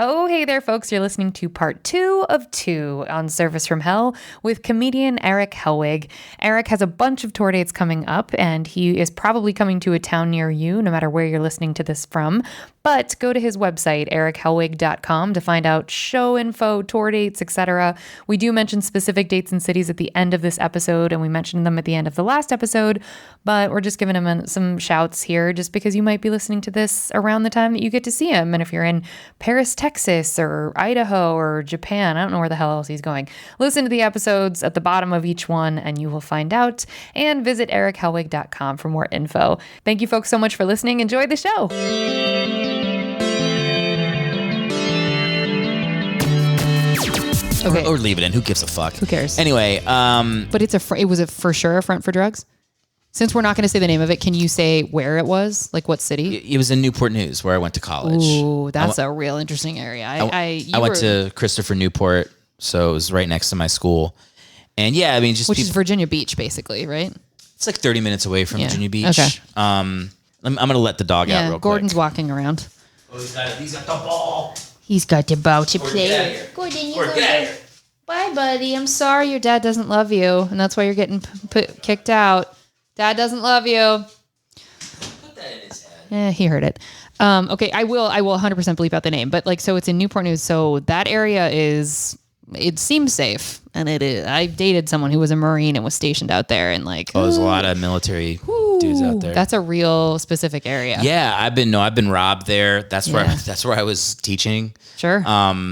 Oh, hey there, folks. You're listening to part 2 of 2 on Service from Hell with comedian Erick Hellwig. Erick has a bunch of tour dates coming up, and he is probably coming to a town near you, no matter where you're listening to this from. But go to his website, erichellwig.com, to find out show info, tour dates, etc. We do mention specific dates and cities at the end of this episode, and we mentioned them at the end of the last episode, but we're just giving him some shouts here just because you might be listening to this around the time that you get to see him. And if you're in Paris, Texas, or Idaho, or Japan, I don't know where the hell else he's going, listen to the episodes at the bottom of each one and you will find out. And visit erichellwig.com for more info. Thank you folks so much for listening. Enjoy the show. Okay. Or leave it in. Who gives a fuck? Who cares? Anyway, but it was for sure a front for drugs? Since we're not going to say the name of it, can you say where it was? Like what city? it was in Newport News where I went to college. Ooh, that's a real interesting area. I went to Christopher Newport, so it was right next to my school. And yeah, I mean, just which is Virginia Beach, basically, right? It's like 30 minutes away from Virginia Beach. Okay. I'm going to let the dog out real quick. Gordon's walking around. Oh, he's got the ball. He's got the ball to play with. Gordon, you Gordon, get out of here. Bye, buddy. I'm sorry your dad doesn't love you, and that's why you're getting kicked out. Dad doesn't love you. Put that in his head. He heard it. Okay, I will 100% bleep out the name, but so it's in Newport News, so that area it seems safe, and it is. I dated someone who was a Marine and was stationed out there, and there's a lot of milmilitary dudes out there. That's a real specific area. Yeah, I've been robbed there. That's where I was teaching. Sure.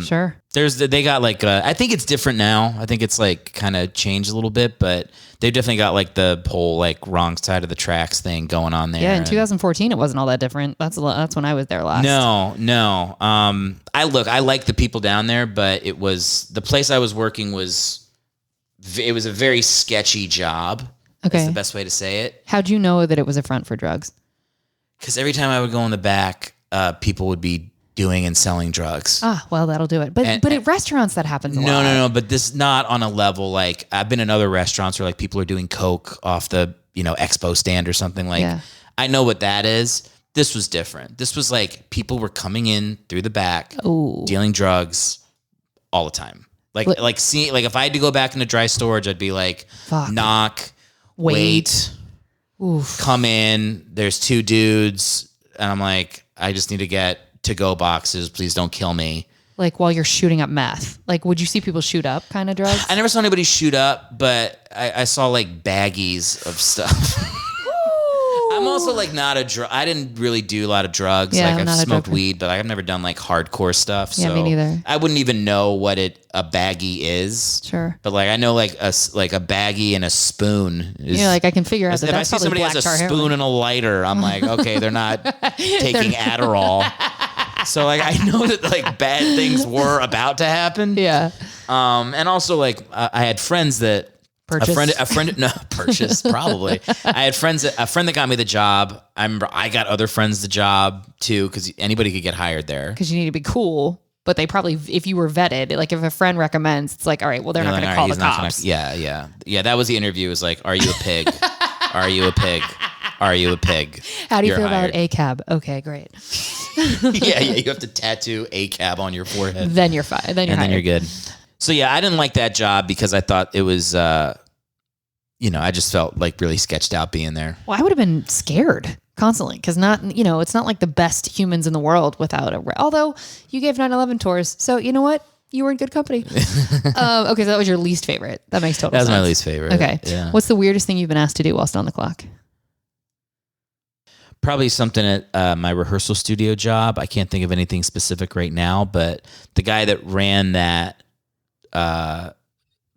Sure. They got I think it's different now. I think it's kind of changed a little bit, but they've definitely got the whole wrong side of the tracks thing going on there. Yeah, in 2014 it wasn't all that different. That's when I was there last. No. I like the people down there, but it was the place I was working it was a very sketchy job. Okay. That's the best way to say it. How'd you know that it was a front for drugs? Because every time I would go in the back, people would be doing and selling drugs. Ah, well, that'll do it. But at restaurants that happens a lot. No. But this is not on a level I've been in other restaurants where people are doing coke off the expo stand or something I know what that is. This was different. This was people were coming in through the back, dealing drugs all the time. If I had to go back into dry storage, I'd be knock, wait, come in. There's two dudes, and I'm I just need to get to-go boxes. Please don't kill me. While you're shooting up meth. Would you see people shoot up kind of drugs? I never saw anybody shoot up, but I saw baggies of stuff. I'm also not I didn't really do a lot of drugs. Yeah, I've smoked weed, but I've never done hardcore stuff. Yeah, so me neither. I wouldn't even know what a baggie is. Sure. But I know a baggie and a spoon is. I can figure out that if that's I see somebody black has a tar spoon heroin. and a lighter, I'm okay, they're not taking Adderall. So I know that bad things were about to happen. Yeah. And also I had friends that purchase probably. I had a friend that got me the job. I remember I got other friends the job too, because anybody could get hired there. Because you need to be cool, but they probably, if you were vetted, if a friend recommends, it's all right, well, they're not going to call the cops. Yeah. That was the interview. It was are you a pig? Are you a pig? Are you a pig? How do you feel about ACAB? Okay, great. yeah. You have to tattoo ACAB on your forehead. Then you're fine. Then you're good. So yeah, I didn't like that job because I thought it was, I just felt really sketched out being there. Well, I would have been scared constantly because it's not the best humans in the world without although you gave 9/11 tours. So you know what? You were in good company. Okay, so that was your least favorite. That makes total sense. That was my least favorite. Okay. Yeah. What's the weirdest thing you've been asked to do whilst on the clock? Probably something at my rehearsal studio job. I can't think of anything specific right now, but the guy that ran that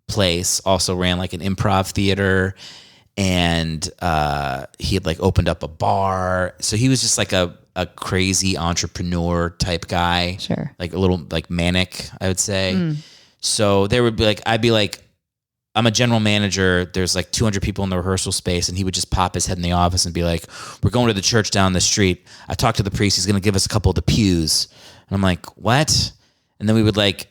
place also ran an improv theater, and he had opened up a bar. So he was just a crazy entrepreneur type guy. Sure. A little manic, I would say. So there would be I'd be I'm a general manager. There's 200 people in the rehearsal space, and he would just pop his head in the office and be we're going to the church down the street. I talked to the priest. He's going to give us a couple of the pews. And I'm what? And then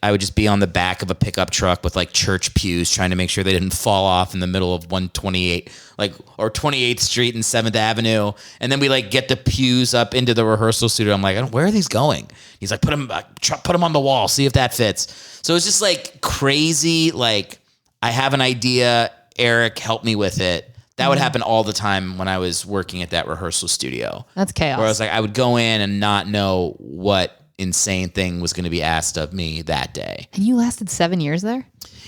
I would just be on the back of a pickup truck with like church pews trying to make sure they didn't fall off in the middle of 128, or 28th Street and 7th Avenue. And then we like get the pews up into the rehearsal studio. I'm like, where are these going? He's like, put them on the wall. See if that fits. So it's just like crazy. Like I have an idea. Erick, help me with it. That would happen all the time when I was working at that rehearsal studio. That's chaos. Where I was like, I would go in and not know what insane thing was going to be asked of me that day. And you lasted 7 years there?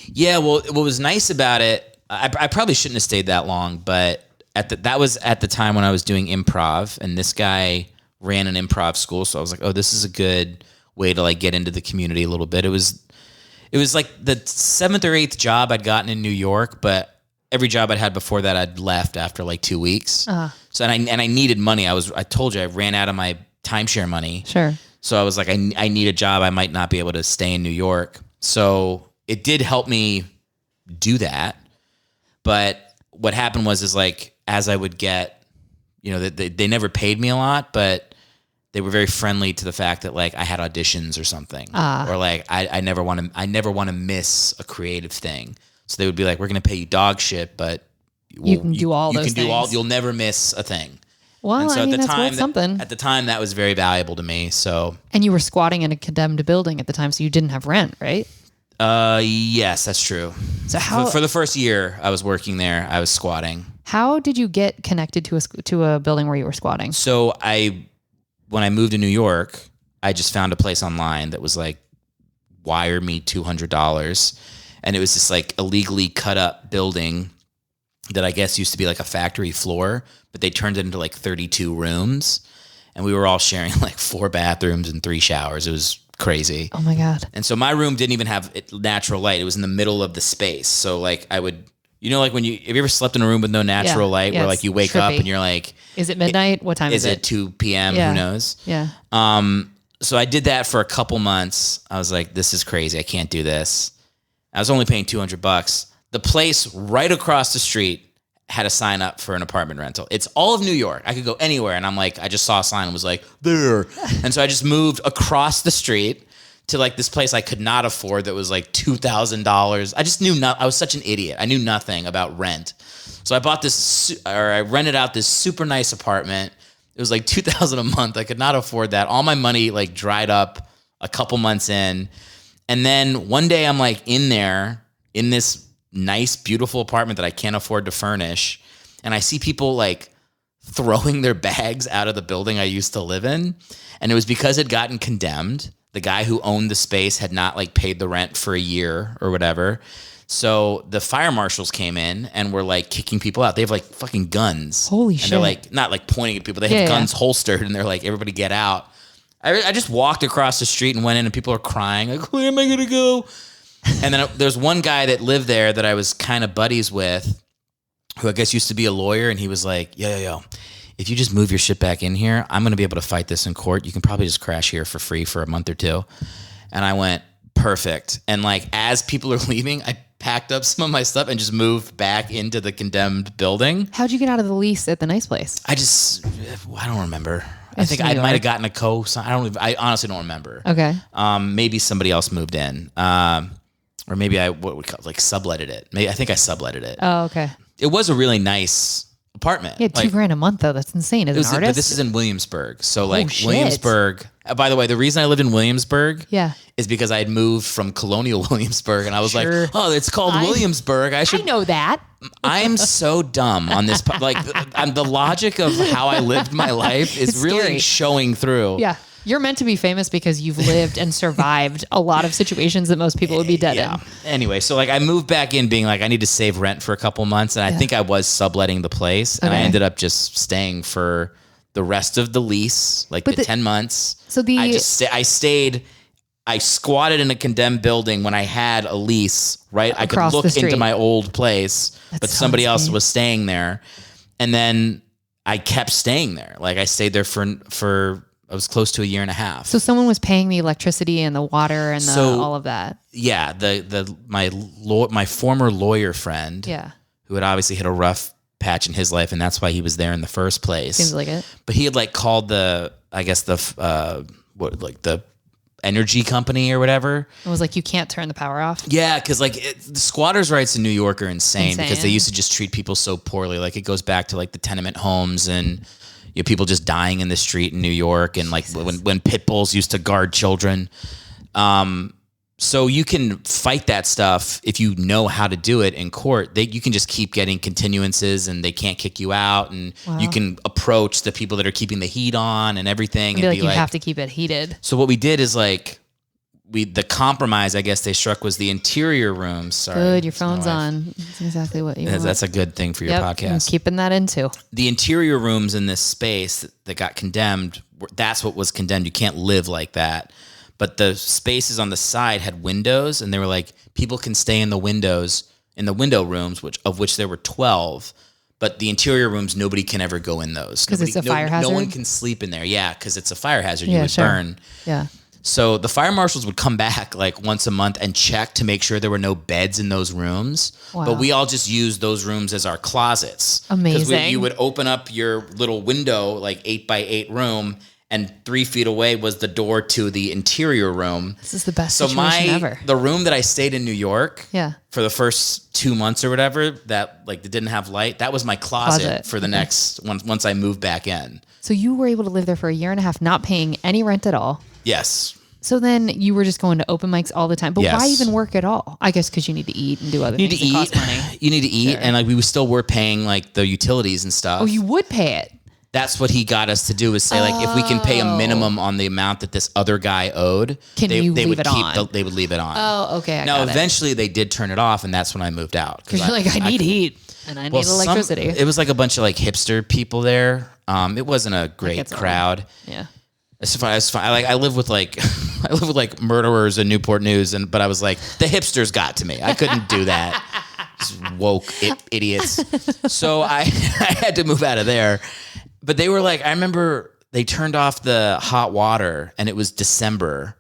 Yeah, well, what was nice about it, I probably shouldn't have stayed that long, but that was at the time when I was doing improv, and this guy ran an improv school, so I was like, oh, this is a good way to like get into the community a little bit. It was like the 7th or 8th job I'd gotten in New York, but every job I'd had before that I'd left after like 2 weeks. So and I needed money. I told you I ran out of my timeshare money. Sure. So I was like, I need a job. I might not be able to stay in New York. So it did help me do that. But what happened was like, as I would get, they never paid me a lot, but they were very friendly to the fact that like I had auditions or something, or like I never want to miss a creative thing. So they would be like, we're going to pay you dog shit, but you can do all those things. You'll never miss a thing. Well, so that's worth something. At the time, that was very valuable to me. So, and you were squatting in a condemned building at the time, so you didn't have rent, right? Yes, that's true. So how for the first year I was working there, I was squatting. How did you get connected to a building where you were squatting? So when I moved to New York, I just found a place online that was like, wire me $200, and it was this like illegally cut up building that I guess used to be like a factory floor, but they turned it into like 32 rooms, and we were all sharing like 4 bathrooms and 3 showers. It was crazy. Oh my God. And so my room didn't even have natural light. It was in the middle of the space. So like I would, like when have you ever slept in a room with no natural light where like you wake up and you're like, is it midnight? What time is it? Is it 2 p.m.? Who knows? Yeah. So I did that for a couple months. I was like, this is crazy. I can't do this. I was only paying $200. The place right across the street had a sign up for an apartment rental. It's all of New York. I could go anywhere. And I'm like, I just saw a sign and was like, there. And so I just moved across the street to like this place I could not afford that was like $2,000. I just knew I was such an idiot. I knew nothing about rent. So I rented out this super nice apartment. It was like $2,000 a month. I could not afford that. All my money like dried up a couple months in. And then one day I'm like in there in this nice, beautiful apartment that I can't afford to furnish. And I see people like throwing their bags out of the building I used to live in. And it was because it had gotten condemned. The guy who owned the space had not like paid the rent for a year or whatever. So the fire marshals came in and were like kicking people out. They have like fucking guns. Holy shit. And they're like, not like pointing at people. They have guns holstered and they're like, everybody get out. I just walked across the street and went in and people are crying. Like, where am I going to go? And then there's one guy that lived there that I was kind of buddies with who I guess used to be a lawyer. And he was like, yo, if you just move your shit back in here, I'm going to be able to fight this in court. You can probably just crash here for free for a month or 2. And I went, perfect. And like, as people are leaving, I packed up some of my stuff and just moved back into the condemned building. How'd you get out of the lease at the nice place? I don't remember. I think I might have gotten a co-sign. I honestly don't remember. Okay. Maybe somebody else moved in. Or maybe I subletted it. I think I subletted it. Oh, okay. It was a really nice apartment. Yeah, $2,000 a month though. That's insane. As an artist, but this is in Williamsburg. So Williamsburg. By the way, the reason I lived in Williamsburg, is because I had moved from colonial Williamsburg, and I was like, oh, it's called Williamsburg. I know that. I'm so dumb on this. Like, the logic of how I lived my life is really showing through. Yeah. You're meant to be famous because you've lived and survived a lot of situations that most people would be dead in. Anyway, so like I moved back in being like, I need to save rent for a couple months. And I think I was subletting the place. And I ended up just staying for the rest of the lease, like the 10 months. So I stayed, I squatted in a condemned building when I had a lease, right? I could look into my old place, but somebody else was staying there. And then I kept staying there. Like I stayed there for I was close to a year and a half. So someone was paying the electricity and the water and all of that. Yeah, my former lawyer friend, who had obviously hit a rough patch in his life, and that's why he was there in the first place. Seems like it. But he had like called the energy company or whatever. It was like, you can't turn the power off. Yeah, because like the squatters' rights in New York are insane because they used to just treat people so poorly. Like it goes back to like the tenement homes and people just dying in the street in New York, and like when pit bulls used to guard children. So you can fight that stuff if you know how to do it in court. You can just keep getting continuances and they can't kick you out. And you can approach the people that are keeping the heat on and everything. And be like, you have to keep it heated. So what we did is like, the compromise, I guess they struck was the interior rooms. Sorry. Good, your phone's on. That's exactly what you want. That's a good thing for your podcast. I'm keeping that in too. The interior rooms in this space that got condemned, that's what was condemned. You can't live like that. But the spaces on the side had windows, and they were like, people can stay in the windows, in the window rooms, of which there were 12. But the interior rooms, nobody can ever go in those. Because it's a fire hazard? No one can sleep in there. Yeah, because it's a fire hazard. You would burn. Yeah. So the fire marshals would come back like once a month and check to make sure there were no beds in those rooms. Wow. But we all just used those rooms as our closets. Amazing. Because you would open up your little window, like 8x8 room, and 3 feet away was the door to the interior room. This is the best situation ever. The room that I stayed in New York for the first 2 months or whatever, that didn't have light, that was my closet for the next, once I moved back in. So you were able to live there for a year and a half, not paying any rent at all. Yes. So then you were just going to open mics all the time. But why even work at all? I guess because you need to eat and do other things that cost money. You need to eat. Sure. And like we still were paying like the utilities and stuff. Oh, you would pay it? That's what he got us to do, is say, like, if we can pay a minimum on the amount that this other guy owed, they would leave it on. Oh, okay. Now, eventually they did turn it off, and that's when I moved out. Because you're like, I need heat, and I need electricity. It was like a bunch of like hipster people there. It wasn't a great crowd. Yeah. It's fine. I live with like murderers in Newport News, but I was like, the hipsters got to me. I couldn't do that. Woke idiots. So I had to move out of there. But they were like, I remember they turned off the hot water, and it was December,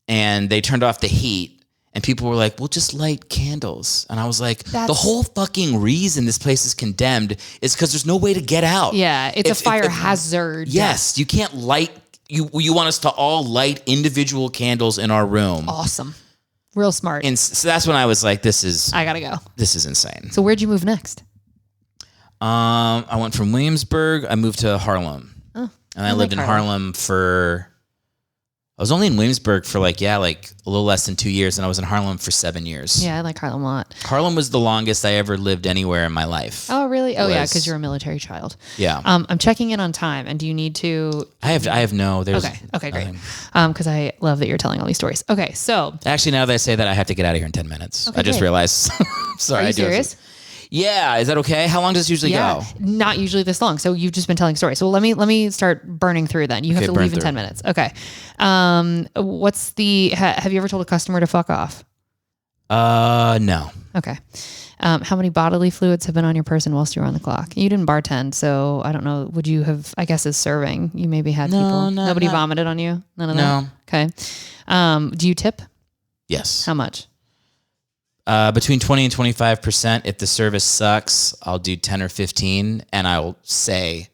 and they turned off the heat, and people were like, we'll just light candles. And I was like, the whole fucking reason this place is condemned is because there's no way to get out. Yeah, it's a fire hazard. Yes, you can't light, you want us to all light individual candles in our room. Awesome. Real smart. And so that's when I was like, I gotta go. This is insane. So where'd you move next? I went from Williamsburg. I moved to Harlem. Oh, and I lived in Harlem I was only in Williamsburg for like a little less than 2 years, and I was in Harlem for 7 years. Yeah, I like Harlem a lot. Harlem was the longest I ever lived anywhere in my life. Oh, really? Oh, yeah, because you're a military child. Yeah. I'm checking in on time, and do you need to? I have no. There's okay, great. Because I love that you're telling all these stories. Okay, so actually, now that I say that, I have to get out of here in 10 minutes. Okay, I just realized. Sorry, are you serious? Yeah, is that okay? How long does it usually go? Not usually this long. So you've just been telling stories. So let me start burning through then. You have to leave in 10 minutes. Okay. Have you ever told a customer to fuck off? No. Okay. How many bodily fluids have been on your person whilst you were on the clock? You didn't bartend, so I don't know. Would you have, I guess as serving, you maybe had people. Nobody vomited on you? None of that? Okay. Do you tip? Yes. How much? Between 20 and 25%. If the service sucks, I'll do 10 or 15, and I'll say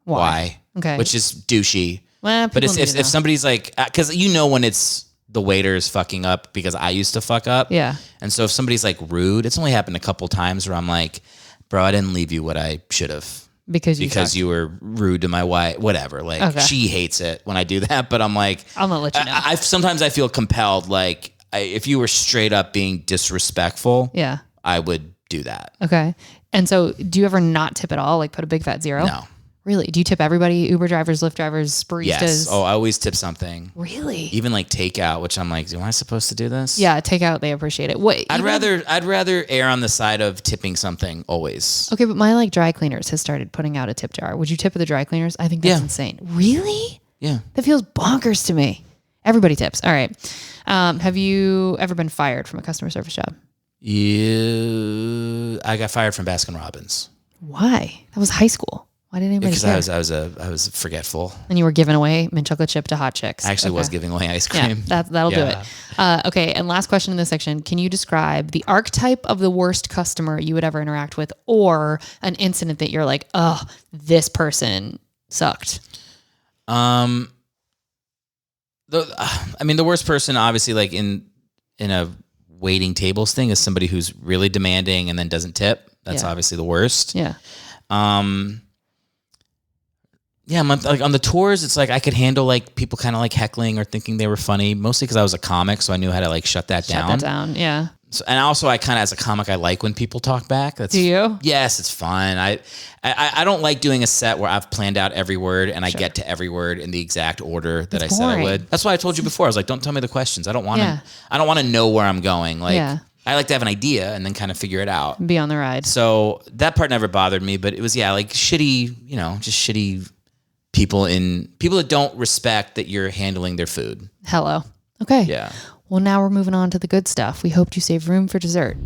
why. Okay. Which is douchey. Well, but if somebody's like, because when it's the waiter is fucking up, because I used to fuck up. Yeah. And so if somebody's like rude, it's only happened a couple times where I'm like, bro, I didn't leave you what I should have. Because you were rude to my wife, whatever. Like she hates it when I do that, but I'm like, I'm gonna let you know. Sometimes I feel compelled, like, if you were straight up being disrespectful, I would do that. Okay. And so do you ever not tip at all? Like put a big fat zero? No. Really? Do you tip everybody? Uber drivers, Lyft drivers, baristas? Yes. Oh, I always tip something. Really? Even like takeout, which I'm like, am I supposed to do this? Yeah, takeout, they appreciate it. What? I'd rather err on the side of tipping something always. Okay, but my dry cleaners has started putting out a tip jar. Would you tip the dry cleaners? I think that's insane. Really? Yeah. That feels bonkers to me. Everybody tips. All right. Have you ever been fired from a customer service job? Yeah, I got fired from Baskin Robbins. Why? That was high school. Why didn't anybody care? Because I was forgetful. And you were giving away mint chocolate chip to hot chicks. I actually was giving away ice cream. Yeah, that'll do it. Okay, and last question in this section. Can you describe the archetype of the worst customer you would ever interact with, or an incident that you're like, oh, this person sucked? The worst person, obviously, like in a waiting tables thing, is somebody who's really demanding and then doesn't tip. That's obviously the worst. Yeah. Like on the tours, it's like I could handle like people kind of like heckling or thinking they were funny, mostly because I was a comic, so I knew how to like shut that down. Yeah. So, and also, I kind of, as a comic, I like when people talk back. Do you? Yes, it's fun. I don't like doing a set where I've planned out every word and I get to every word in the exact order that I said I would. That's why I told you before. I was like, don't tell me the questions. I don't want to. I don't want to know where I'm going. Like, I like to have an idea and then kind of figure it out. Be on the ride. So that part never bothered me, but it was like shitty, just shitty people that don't respect that you're handling their food. Hello. Okay. Yeah. Well, now we're moving on to the good stuff. We hoped you saved room for dessert.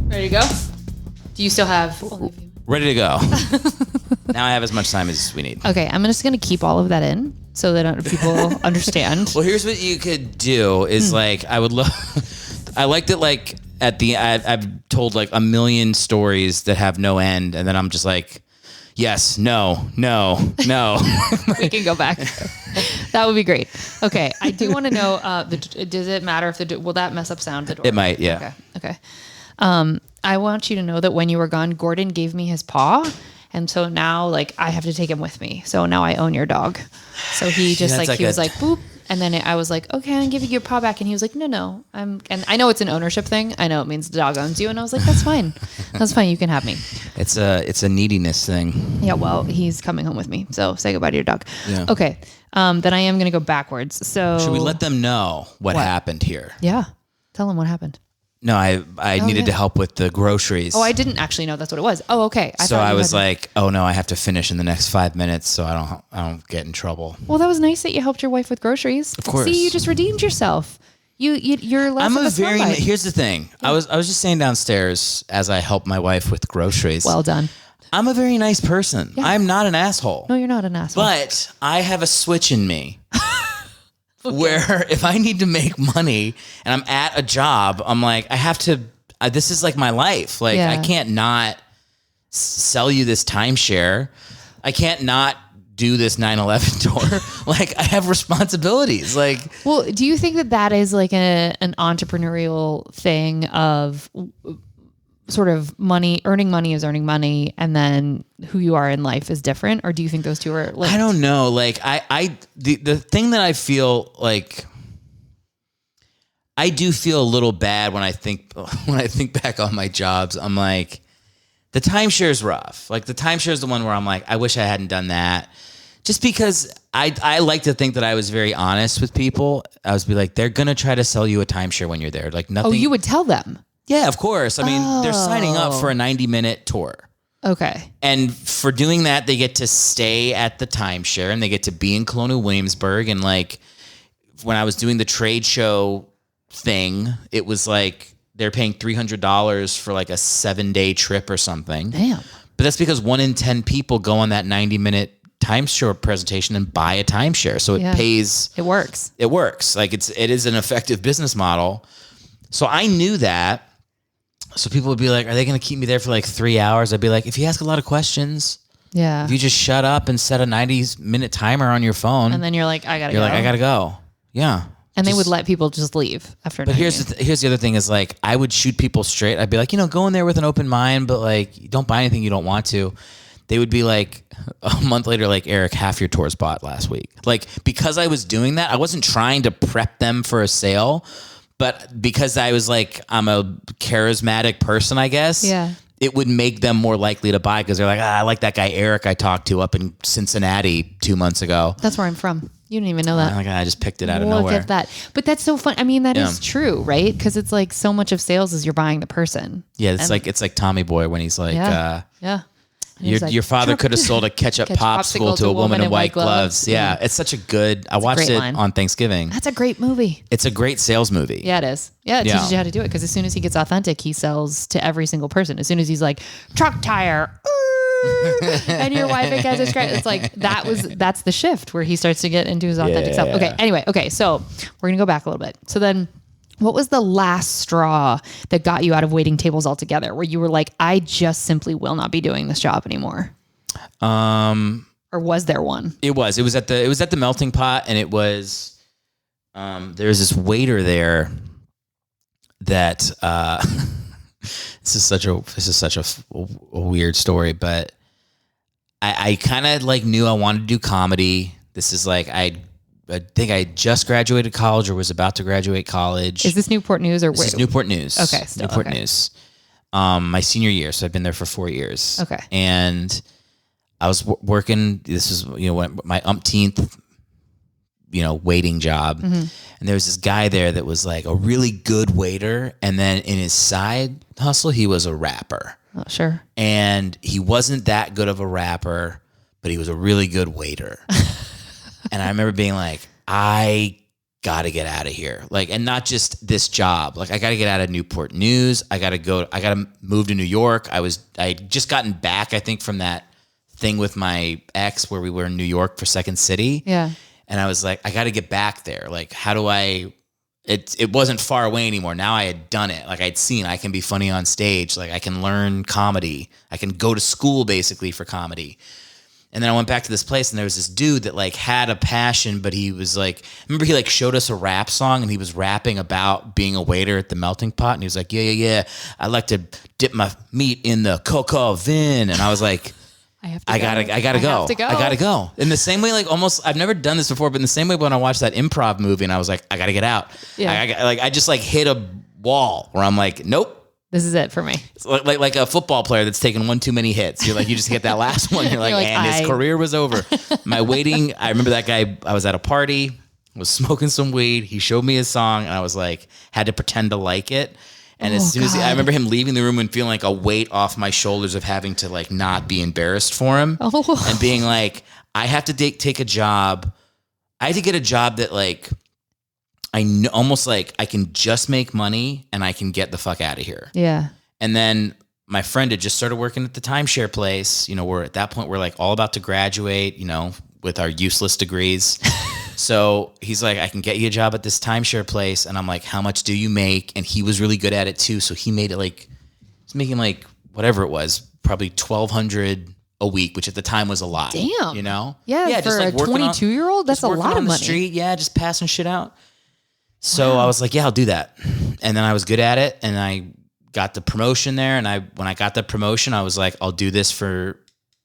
Ready to go? Do you still have... Ready to go. Now I have as much time as we need. Okay, I'm just going to keep all of that in so that people understand. Well, here's what you could do is like, I would love... I liked it like at the... I've told like a million stories that have no end, and then I'm just like... Yes, no. We can go back. That would be great. Okay, I do want to know, does it matter if will that mess up sound? The door? It might, yeah. Okay. I want you to know that when you were gone, Gordon gave me his paw. And so now like I have to take him with me. So now I own your dog. So he just he was like, boop. And then I was like, okay, I'm giving you your paw back. And he was like, no. And I know it's an ownership thing. I know it means the dog owns you. And I was like, that's fine. That's fine. You can have me. It's a neediness thing. Yeah. Well, he's coming home with me. So say goodbye to your dog. Yeah. Okay. Then I am going to go backwards. So should we let them know what happened here? Yeah. Tell them what happened. No, I needed to help with the groceries. Oh, I didn't actually know that's what it was. Oh, okay. I was like, oh no, I have to finish in the next 5 minutes so I don't get in trouble. Well, that was nice that you helped your wife with groceries. Of course. See, you just redeemed yourself. You're less of a soundbite. Here's the thing. Yeah. I was just saying downstairs as I helped my wife with groceries. Well done. I'm a very nice person. Yeah. I'm not an asshole. No, you're not an asshole. But I have a switch in me. Okay. Where if I need to make money and I'm at a job, I'm like, I have to, this is like my life. Like I can't not sell you this timeshare. I can't not do this 9/11 tour. Like I have responsibilities. Like, well, do you think that is like an entrepreneurial thing of sort of earning money is earning money, and then who you are in life is different? Or do you think those two are linked? I don't know. Like the thing that I feel like, I do feel a little bad when I think back on my jobs. I'm like, the timeshare is rough. Like the timeshare is the one where I'm like, I wish I hadn't done that. Just because I like to think that I was very honest with people. I was be like, they're gonna try to sell you a timeshare when you're there. Like nothing. Oh, you would tell them. Yeah, of course. I mean, they're signing up for a 90-minute tour. Okay. And for doing that, they get to stay at the timeshare and they get to be in Colonial Williamsburg. And like when I was doing the trade show thing, it was like they're paying $300 for like a 7-day trip or something. Damn. But that's because 1 in 10 people go on that 90-minute timeshare presentation and buy a timeshare. So it pays. It works. It works. Like it is an effective business model. So I knew that. So people would be like, are they going to keep me there for like 3 hours? I'd be like, if you ask a lot of questions, if you just shut up and set a 90-minute timer on your phone. And then you're like, I got to go. Yeah. And they would let people just leave after. But here's the other thing is like, I would shoot people straight. I'd be like, go in there with an open mind, but like, don't buy anything you don't want to. They would be like a month later, like, Eric, half your tours bought last week. Like, because I was doing that, I wasn't trying to prep them for a sale. But because I was like, I'm a charismatic person, I guess. Yeah. It would make them more likely to buy because they're like, I like that guy Eric I talked to up in Cincinnati 2 months ago. That's where I'm from. You didn't even know that. I just picked it out of nowhere. Look at that. But that's so fun. I mean, that is true, right? Because it's like so much of sales is you're buying the person. Yeah, it's like Tommy Boy when he's like, Your father could have sold a ketchup popsicle to a woman in white gloves. Yeah, it's such a good. I watched it on Thanksgiving. That's a great movie. It's a great sales movie. Yeah, it is. Yeah, it teaches you how to do it because as soon as he gets authentic, he sells to every single person. As soon as he's like truck tire, and your wife gets it straight. It's like that's the shift where he starts to get into his authentic self. Okay. Anyway. Okay. So we're gonna go back a little bit. So then. What was the last straw that got you out of waiting tables altogether where you were like, I just simply will not be doing this job anymore? Or was there one? It was at the Melting Pot, and it was there was this waiter there that this is such a weird story, but I kind of like knew I wanted to do comedy. This is like I think I just graduated college or was about to graduate college. Is this Newport News or this is Newport News? Okay, Newport News. My senior year, so I've been there for 4 years. Okay, and I was working. This is my umpteenth waiting job, and there was this guy there that was like a really good waiter, and then in his side hustle, he was a rapper. Oh, sure. And he wasn't that good of a rapper, but he was a really good waiter. And I remember being like, I got to get out of here. Like, and not just this job. Like, I got to get out of Newport News. I got to move to New York. I had just gotten back, I think, from that thing with my ex where we were in New York for Second City. Yeah. And I was like, I got to get back there. Like, how do it wasn't far away anymore. Now I had done it. Like, I'd seen I can be funny on stage. Like, I can learn comedy. I can go to school basically for comedy. And then I went back to this place, and there was this dude that like had a passion, but he was like, remember he like showed us a rap song, and he was rapping about being a waiter at the Melting Pot, and he was like, yeah, I like to dip my meat in the cocoa vin, and I was like, I gotta go. In the same way, like almost, I've never done this before, but in the same way when I watched that improv movie, and I was like, I gotta get out. Yeah. I just like hit a wall where I'm like, nope. This is it for me. It's like a football player that's taken one too many hits. You're like, you just hit that last one. You're like, his career was over. I remember that guy, I was at a party, was smoking some weed. He showed me his song, and I was like, had to pretend to like it. And as soon as I remember him leaving the room and feeling like a weight off my shoulders of having to like not be embarrassed for him and being like, I have to take a job. I had to get a job that like, I know, almost like I can just make money and I can get the fuck out of here. Yeah. And then my friend had just started working at the timeshare place. We're at that point, we're like all about to graduate, with our useless degrees. So he's like, I can get you a job at this timeshare place. And I'm like, how much do you make? And he was really good at it too. So he made it like, he's making like whatever it was, probably $1,200 a week, which at the time was a lot. Damn. Yeah, for just like a 22-year-old, that's a lot of money. Street, yeah, just passing shit out. So I was like, yeah, I'll do that. And then I was good at it, and I got the promotion there. And when I got the promotion, I was like, I'll do this for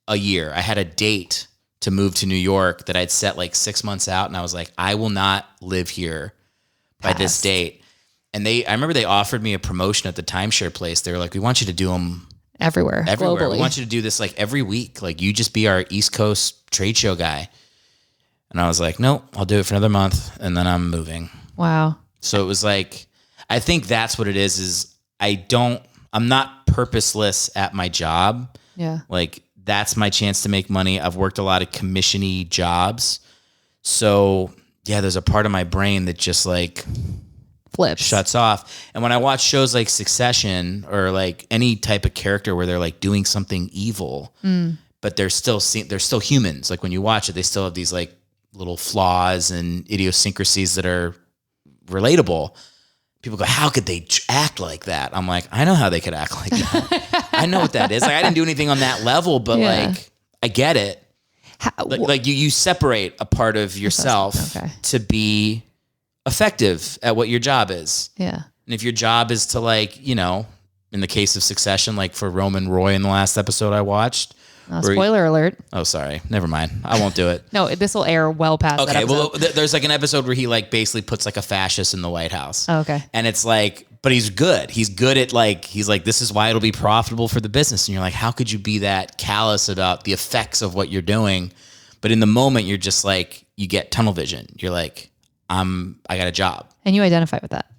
a year. I had a date to move to New York that I'd set like 6 months out, and I was like, I will not live here by this date. And I remember they offered me a promotion at the timeshare place. They were like, we want you to do them everywhere. Globally. We want you to do this like every week. Like, you just be our East Coast trade show guy. And I was like, nope, I'll do it for another month, and then I'm moving. Wow. So it was like, I think that's what it is I'm not purposeless at my job. Yeah. Like, that's my chance to make money. I've worked a lot of commission-y jobs. So yeah, there's a part of my brain that just like flips, shuts off. And when I watch shows like Succession or like any type of character where they're like doing something evil, but they're still humans. Like when you watch it, they still have these like little flaws and idiosyncrasies that are relatable. People go, how could they act like that? I'm like, I know how they could act like that. I know what that is. Like, I didn't do anything on that level, but like, I get it. Like you separate a part of yourself to be effective at what your job is. Yeah. And if your job is to like, in the case of Succession, like for Roman Roy in the last episode I watched. Spoiler alert. Oh, sorry. Never mind. I won't do it. No, this will air well past that episode. Well, there's like an episode where he like basically puts like a fascist in the White House. Oh, okay. And it's like, but he's good. He's good at like, he's like, this is why it'll be profitable for the business. And you're like, how could you be that callous about the effects of what you're doing? But in the moment, you're just like, you get tunnel vision. You're like, I got a job. And you identify with that.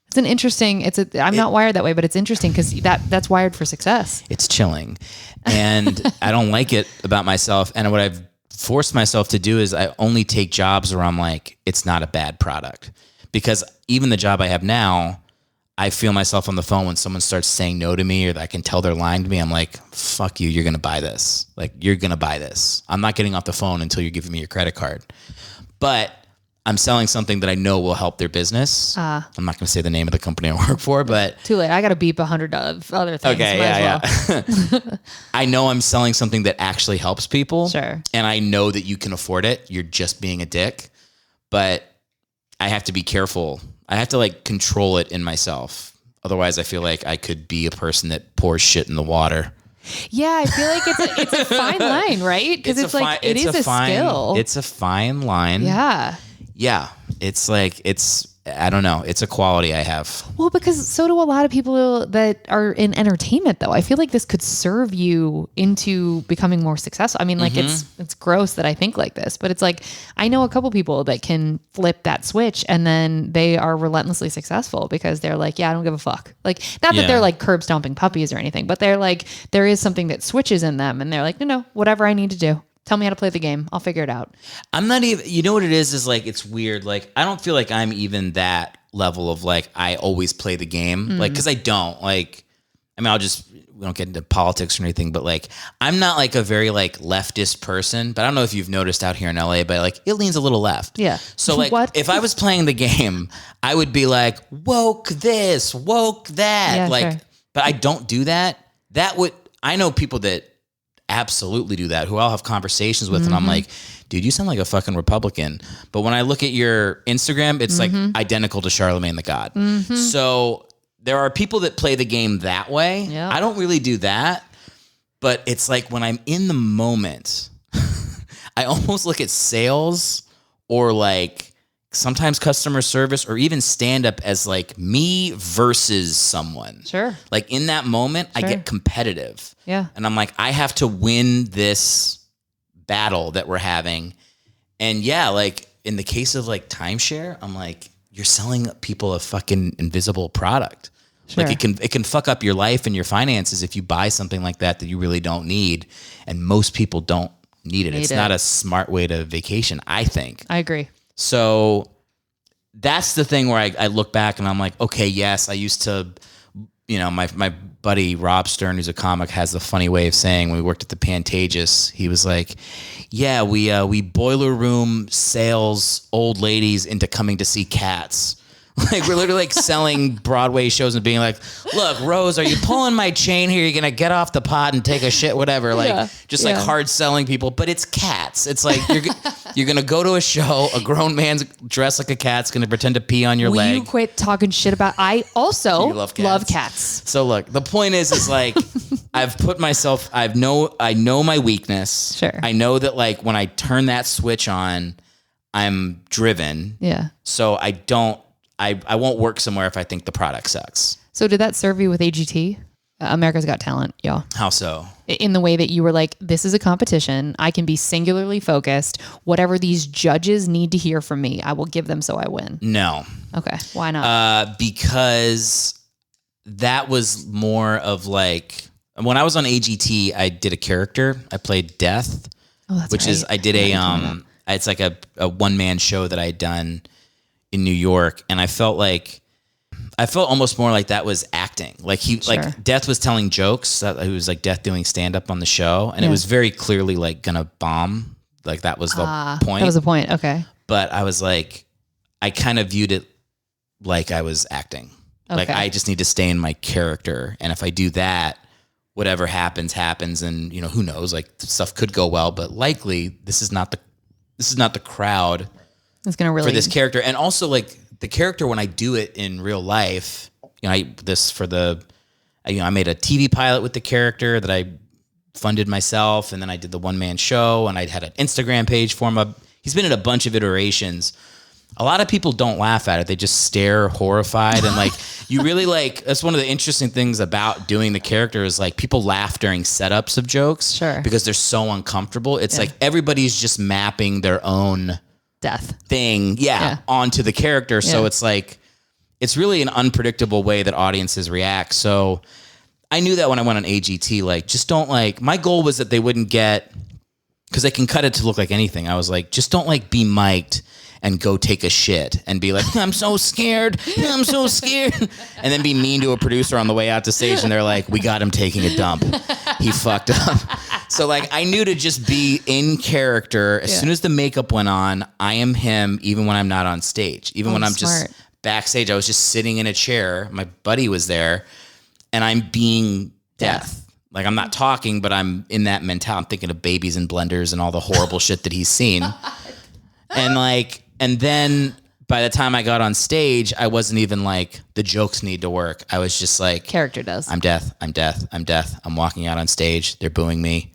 It's an interesting, I'm not wired that way, but it's interesting because that's wired for success. It's chilling. And I don't like it about myself. And what I've forced myself to do is I only take jobs where I'm like, it's not a bad product. Because even the job I have now, I feel myself on the phone when someone starts saying no to me or that I can tell they're lying to me. I'm like, fuck you, you're going to buy this. Like, you're going to buy this. I'm not getting off the phone until you're giving me your credit card. But I'm selling something that I know will help their business. I'm not going to say the name of the company I work for, but too late. I got to beep 100 of other things. Okay, yeah. I know I'm selling something that actually helps people. Sure. And I know that you can afford it. You're just being a dick, but I have to be careful. I have to like control it in myself. Otherwise, I feel like I could be a person that pours shit in the water. Yeah, I feel like it's a fine line, right? Because it's like it is a skill. It's a fine line. Yeah. Yeah. It's like I don't know. It's a quality I have. Well, because so do a lot of people that are in entertainment, though. I feel like this could serve you into becoming more successful. I mean, like it's gross that I think like this, but it's like I know a couple people that can flip that switch and then they are relentlessly successful because they're like, yeah, I don't give a fuck. Like, not that they're like curb stomping puppies or anything, but they're like, there is something that switches in them and they're like, no, whatever I need to do. Tell me how to play the game. I'll figure it out. I'm not even, you know what it is like, it's weird. Like, I don't feel like I'm even that level of like, I always play the game. Like, cause I don't like, I mean, we don't get into politics or anything, but like, I'm not like a very like leftist person, but I don't know if you've noticed out here in LA, but like it leans a little left. Yeah. So like, if I was playing the game, I would be like, woke this, woke that. Yeah, like, sure. But I don't do that. I know people that absolutely do that, who I'll have conversations with, and I'm like, dude, you sound like a fucking Republican. But when I look at your Instagram, it's like identical to Charlemagne the God. So there are people that play the game that way. Yep. I don't really do that, but it's like when I'm in the moment, I almost look at sales or like sometimes customer service or even stand up as like me versus someone. Sure. Like in that moment, I get competitive. Yeah. And I'm like, I have to win this battle that we're having. And yeah, like in the case of like timeshare, I'm like, you're selling people a fucking invisible product. Sure. Like it can fuck up your life and your finances if you buy something like that you really don't need. And most people don't need it. It's not a smart way to vacation, I think. I agree. So that's the thing where I look back and I'm like, okay, yes, I used to, you know, my buddy Rob Stern, who's a comic, has a funny way of saying when we worked at the Pantages, he was like, yeah, we boiler room sales old ladies into coming to see cats. Like we're literally like selling Broadway shows and being like, look, Rose, are you pulling my chain here? You're going to get off the pot and take a shit, whatever. Like like hard selling people, but it's cats. It's like you're going to go to a show. A grown man's dressed like a cat's going to pretend to pee on your leg. Will you quit talking shit about, I also love cats. So look, the point is like, I've put myself, I know my weakness. Sure. I know that like when I turn that switch on, I'm driven. Yeah. So I won't work somewhere if I think the product sucks. So did that serve you with AGT? America's Got Talent, y'all. How so? In the way that you were like, this is a competition. I can be singularly focused. Whatever these judges need to hear from me, I will give them so I win. No. Okay. Why not? Because that was more of like, when I was on AGT, I did a character. I played Death, I did it's like a one-man show that I had done in New York, and I felt almost more like that was acting. Like like Death was telling jokes. It was like Death doing stand up on the show, and it was very clearly like gonna bomb. Like that was the point. That was the point. Okay. But I was like, I kind of viewed it like I was acting. Okay. Like I just need to stay in my character, and if I do that, whatever happens, and you know who knows? Like stuff could go well, but likely this is not the crowd. It's gonna really for this character, and also like the character when I do it in real life. You know, I made a TV pilot with the character that I funded myself, and then I did the one-man show, and I had an Instagram page for him. He's been in a bunch of iterations. A lot of people don't laugh at it; they just stare horrified, and like you really like. That's one of the interesting things about doing the character is like people laugh during setups of jokes, because they're so uncomfortable. It's like everybody's just mapping their own death thing onto the character, so it's like it's really an unpredictable way that audiences react. So I knew that when I went on AGT, like just don't like, my goal was that they wouldn't get, because they can cut it to look like anything. I was like, just don't like be mic'd and go take a shit and be like, I'm so scared. I'm so scared. And then be mean to a producer on the way out to stage. And they're like, we got him taking a dump. He fucked up. So like, I knew to just be in character. As soon as the makeup went on, I am him, even when I'm not on stage. Even when I'm just backstage, I was just sitting in a chair. My buddy was there and I'm being Death. Like, I'm not talking, but I'm in that mentality. I'm thinking of babies and blenders and all the horrible shit that he's seen. And then by the time I got on stage, I wasn't even like, the jokes need to work. I was just like, character does. I'm death. I'm death. I'm death. I'm walking out on stage. They're booing me.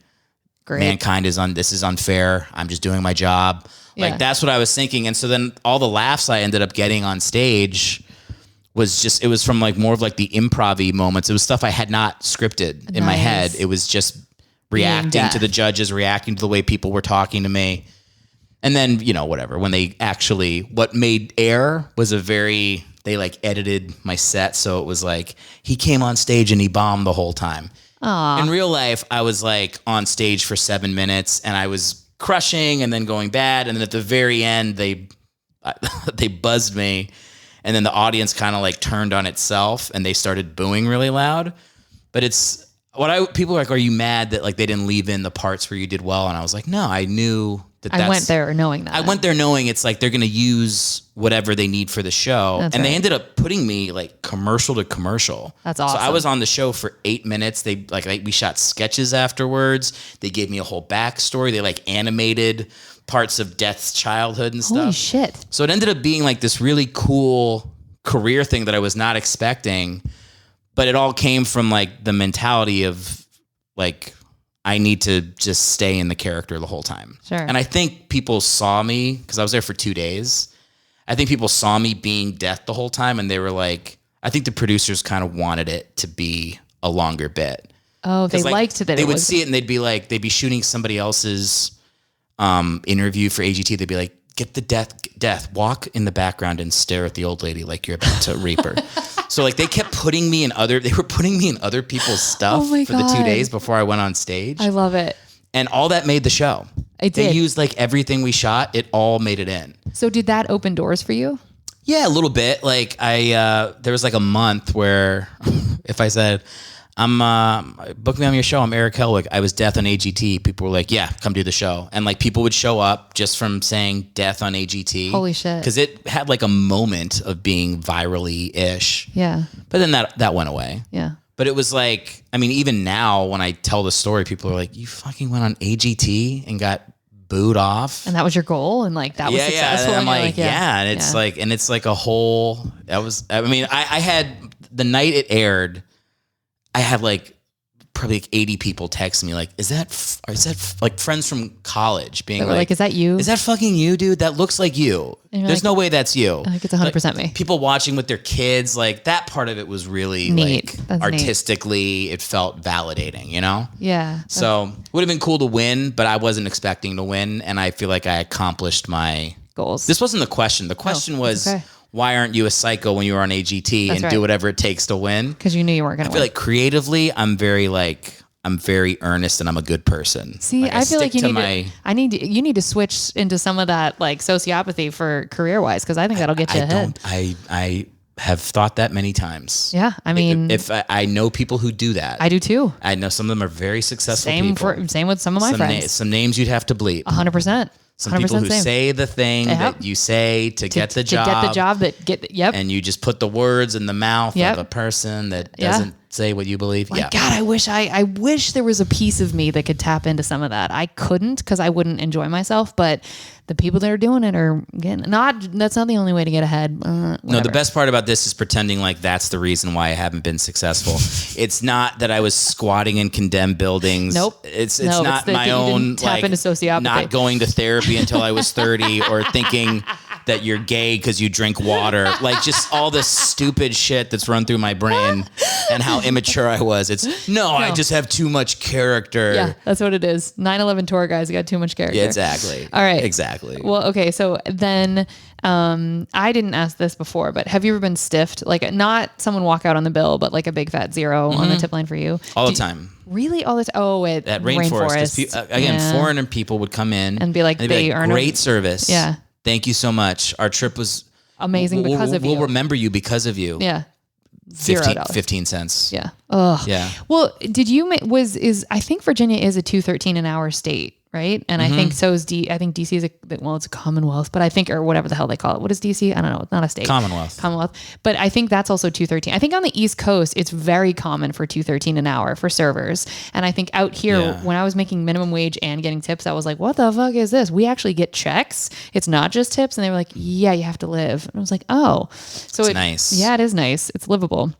Great. Mankind this is unfair. I'm just doing my job. Like, that's what I was thinking. And so then all the laughs I ended up getting on stage it was from like more of like the improv-y moments. It was stuff I had not scripted in my head. It was just reacting to the judges, reacting to the way people were talking to me. And then, whatever, when what made air was they like edited my set. So it was like, he came on stage and he bombed the whole time. Aww. In real life, I was like on stage for 7 minutes and I was crushing and then going bad. And then at the very end, they buzzed me. And then the audience kind of like turned on itself and they started booing really loud. But people were like, are you mad that like they didn't leave in the parts where you did well? And I was like, no, I knew I went there knowing that. I went there knowing it's like they're going to use whatever they need for the show. That's and right. They ended up putting me like commercial to commercial. That's awesome. So I was on the show for 8 minutes. We shot sketches afterwards. They gave me a whole backstory. They like animated parts of Death's childhood and stuff. Holy shit. So it ended up being like this really cool career thing that I was not expecting, but it all came from like the mentality of like, I need to just stay in the character the whole time. Sure. And I think people saw me, because I was there for 2 days. I think people saw me being Death the whole time and they were like, I think the producers kind of wanted it to be a longer bit. Oh, they liked that. They would see it and they'd be shooting somebody else's interview for AGT. They'd be like, get the death, walk in the background and stare at the old lady like you're about to rape her. So like they kept putting me in other people's stuff for the 2 days before I went on stage. I love it. And all that made the show. They used like everything we shot. It all made it in. So did that open doors for you? Yeah, a little bit. Like there was like a month where if I said, book me on your show, I'm Erick Hellwig, I was Death on AGT, people were like, yeah, come do the show. And like people would show up just from saying Death on AGT. Holy shit. Because it had like a moment of being virally-ish. Yeah. But then that went away. Yeah. But it was like, I mean, even now when I tell the story, people are like, you fucking went on AGT and got booed off. And that was your goal? And like, that was successful? Yeah, and I'm like, yeah. And it's like a whole, I had, the night it aired, I had like probably like 80 people text me like, is that like friends from college being like, is that you? Is that fucking you, dude? That looks like you. There's no way that's you. Like it's 100% me. People watching with their kids, like that part of it was really neat. Like that's artistically, neat. It felt validating, Yeah. So would have been cool to win, but I wasn't expecting to win. And I feel like I accomplished my goals. This wasn't the question. The question was, okay. Why aren't you a psycho when you were on AGT do whatever it takes to win? Because you knew you weren't going to win. I feel like creatively, I'm very earnest and I'm a good person. See, I feel like you need to switch into some of that like sociopathy for career wise, because I think that'll get you ahead. I have thought that many times. Yeah, I mean, if I know people who do that. I do too. I know some of them are very successful people. Same with some of my friends. Some names you'd have to bleep. 100%. Some people who say the thing that you say to get the job. To get the job And you just put the words in the mouth of a person that doesn't say what you believe. God, I wish there was a piece of me that could tap into some of that. I couldn't because I wouldn't enjoy myself, but the people that are doing it are getting that's not the only way to get ahead. No, the best part about this is pretending like that's the reason why I haven't been successful. It's not that I was squatting in condemned buildings. Nope. It's not my own tap into sociopathy. Not going to therapy until I was 30 or thinking that you're gay because you drink water. Like just all this stupid shit that's run through my brain and how immature I was. I just have too much character. Yeah, that's what it is. 9/11 tour guys got too much character. Yeah, exactly. All right. Exactly. Well, okay. So then I didn't ask this before, but have you ever been stiffed? Like not someone walk out on the bill, but like a big fat zero on the tip line for you? All the time. Really? All the time? Oh, at rainforest. Again, foreigner people would come in and be like, great service. Yeah. Thank you so much. Our trip was amazing because of you. We'll remember you because of you. Yeah. 15 cents. Yeah. Ugh. Yeah. Well, I think Virginia is a $2.13 an hour state, right? And I think so is I think DC is it's a Commonwealth, but I think, or whatever the hell they call it. What is DC? I don't know. It's not a state. Commonwealth. But I think that's also $2.13. I think on the East Coast, it's very common for $2.13 an hour for servers. And I think out here, when I was making minimum wage and getting tips, I was like, what the fuck is this? We actually get checks. It's not just tips. And they were like, yeah, you have to live. And I was like, oh. So it's nice. Yeah, it is nice. It's livable.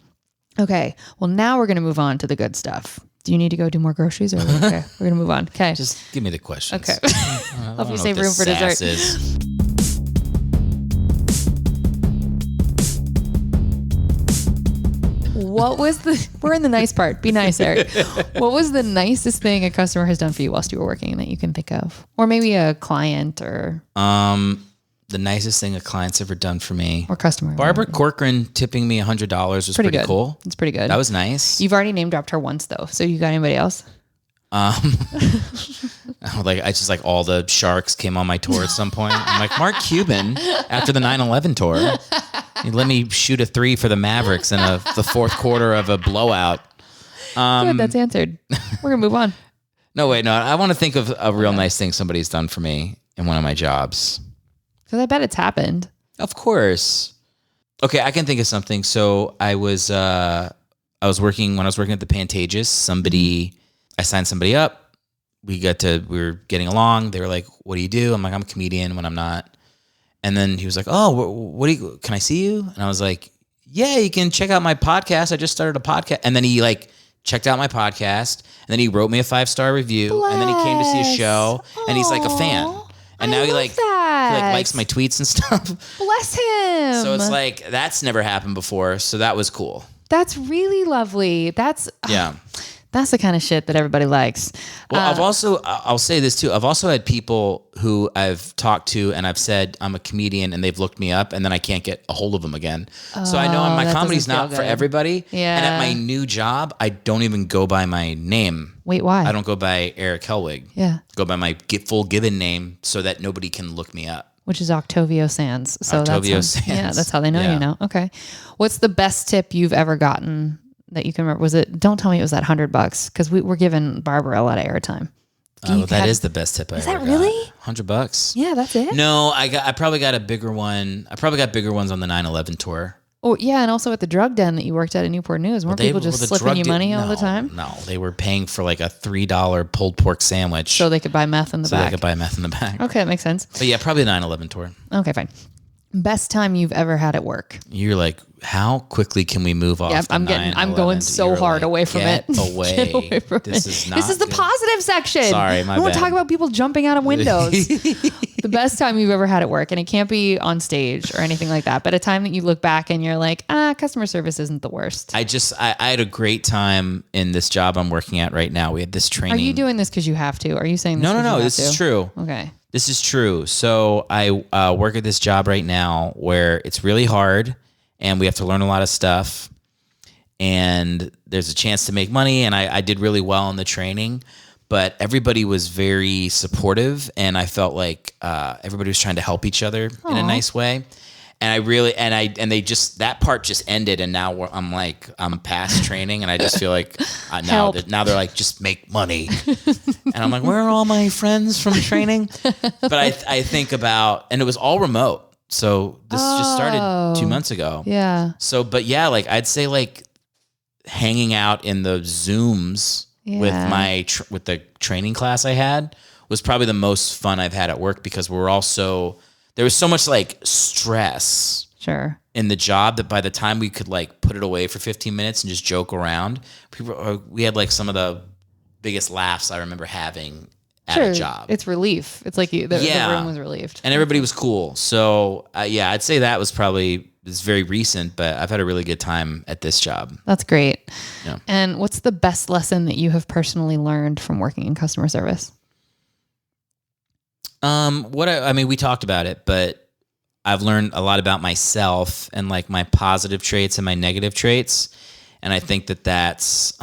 Okay. Well, now we're going to move on to the good stuff. Do you need to go do more groceries or okay? We're going to move on. Okay. Just give me the questions. Okay. Hope you save room for dessert. We're in the nice part. Be nice, Eric. What was the nicest thing a customer has done for you whilst you were working that you can think of? Or maybe a client or... The nicest thing a client's ever done for me. Or customer. Barbara Corcoran tipping me $100 was pretty cool. It's pretty good. That was nice. You've already name dropped her once though. So you got anybody else? Like all the sharks came on my tour at some point. I'm like, Mark Cuban after the 9/11 tour. He let me shoot a 3 for the Mavericks in the fourth quarter of a blowout. Good, that's answered. We're going to move on. No, wait, no. I want to think of a real nice thing somebody's done for me in one of my jobs. Because I bet it's happened. Of course. Okay, I can think of something. So I was working at the Pantages. I signed somebody up. We were getting along. They were like, "What do you do?" I'm like, "I'm a comedian when I'm not." And then he was like, "Oh, can I see you?" And I was like, "Yeah, you can check out my podcast. I just started a podcast." And then he checked out my podcast, and then he wrote me a 5-star review, and then he came to see a show, and he's like a fan. And now he likes my tweets and stuff. Bless him. So it's like, that's never happened before. So that was cool. That's really lovely. That's the kind of shit that everybody likes. Well, I'll say this too. I've also had people who I've talked to and I've said I'm a comedian and they've looked me up and then I can't get a hold of them again. So I know my comedy's not for everybody. Yeah. And at my new job, I don't even go by my name. Wait, why? I don't go by Erick Hellwig. Yeah. Go by my full given name so that nobody can look me up. Which is Octavio Sands. So Sands. Yeah, that's how they know you now. Okay. What's the best tip you've ever gotten that you can remember? Don't tell me it was that $100 because we're giving Barbara a lot of airtime. That is the best tip I ever got. Is that really? $100. Yeah, that's it. No, I probably got a bigger one. I probably got bigger ones on the 9/11 tour. Oh yeah, and also at the drug den that you worked at in Newport News, weren't people just slipping you money all the time? No, they were paying for like a $3 pulled pork sandwich. So they could buy meth in the back. So they could buy meth in the back. Okay, that makes sense. But yeah, probably the 9/11 tour. Okay, fine. Best time you've ever had at work? You're like, how quickly can we move off? Yeah, I'm going so hard away from it. Get away from it. This is the positive section. Sorry, my bad. I want to talk about people jumping out of windows. The best time you've ever had at work, and it can't be on stage or anything like that, but a time that you look back and you're like, customer service isn't the worst. I had a great time in this job I'm working at right now. We had this training. Are you doing this because you have to? Are you saying this? No. This is true. Okay. This is true. So I work at this job right now where it's really hard and we have to learn a lot of stuff and there's a chance to make money. And I did really well in the training, but everybody was very supportive and I felt like everybody was trying to help each other in a nice way. And I really, that part just ended. And now I'm past training and I just feel like now they're like, just make money. And I'm like, where are all my friends from training? But I think about, and it was all remote. So this just started 2 months ago. Yeah. So, but yeah, I'd say hanging out in the Zooms with with the training class I had was probably the most fun I've had at work because there was so much stress in the job that by the time we could put it away for 15 minutes and just joke around, we had some of the biggest laughs I remember having at a job. It's relief. It's like the room was relieved. And everybody was cool. So I'd say that was it's very recent, but I've had a really good time at this job. That's great. Yeah. And what's the best lesson that you have personally learned from working in customer service? We talked about it, but I've learned a lot about myself and my positive traits and my negative traits. And I think that that's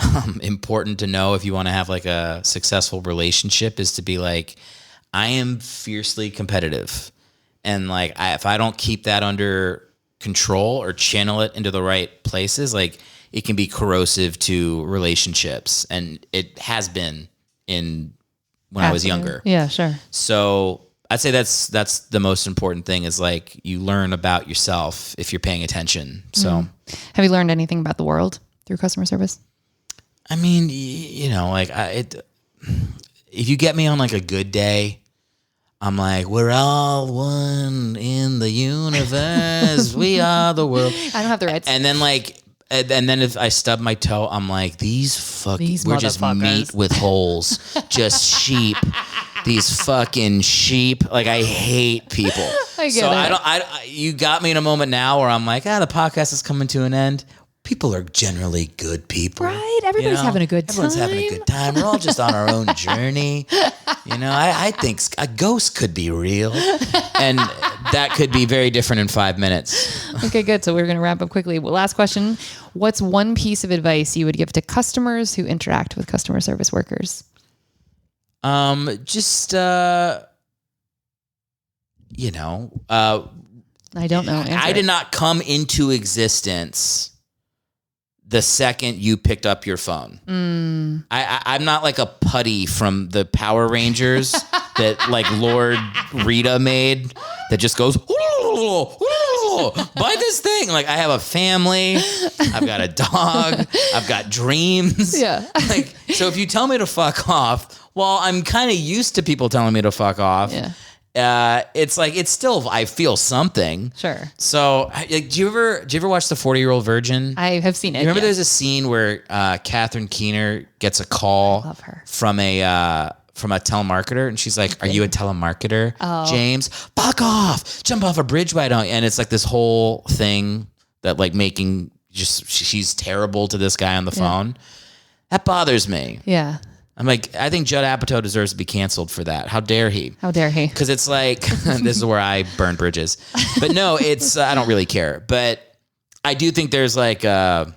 important to know if you want to have a successful relationship is to be I am fiercely competitive And like, if I don't keep that under control or channel it into the right places, like it can be corrosive to relationships. And it has been when I was younger. Yeah, sure. So I'd say that's the most important thing is like you learn about yourself if you're paying attention. So have you learned anything about the world through customer service? I mean, you know, like if you get me on like a good day, I'm like, we're all one in the universe. We are the world. I don't have the rights. And then if I stub my toe, I'm like, we're just meat with holes, just sheep. These fucking sheep. Like, I hate people. You got me in a moment now where I'm like, the podcast is coming to an end. People are generally good people. Right. Everybody's having a good time. Everyone's having a good time. We're all just on our own journey. You know, I think a ghost could be real. And that could be very different in 5 minutes. Okay, good. So we're going to wrap up quickly. Well, last question. What's one piece of advice you would give to customers who interact with customer service workers? You know, I don't know. I did not come into existence the second you picked up your phone. I'm not like a putty from the Power Rangers that like Lord Rita made that just goes, buy this thing. Like, I have a family, I've got a dog, I've got dreams. Yeah. Like, so if you tell me to fuck off, well, I'm kind of used to people telling me to fuck off. Yeah. It's like, it's still, I feel something. Sure. So, like, do you ever watch The 40-Year-Old Virgin? I have seen it. You remember there's a scene where Catherine Keener gets a call from a telemarketer, and she's like, "Are you a telemarketer, James? Fuck off! Jump off a bridge, why don't you?" And it's like this whole thing that like making she's terrible to this guy on the phone. That bothers me. Yeah. I'm like, I think Judd Apatow deserves to be canceled for that. How dare he? How dare he? Because it's like, this is where I burn bridges. But no, it's, I don't really care. But I do think there's like a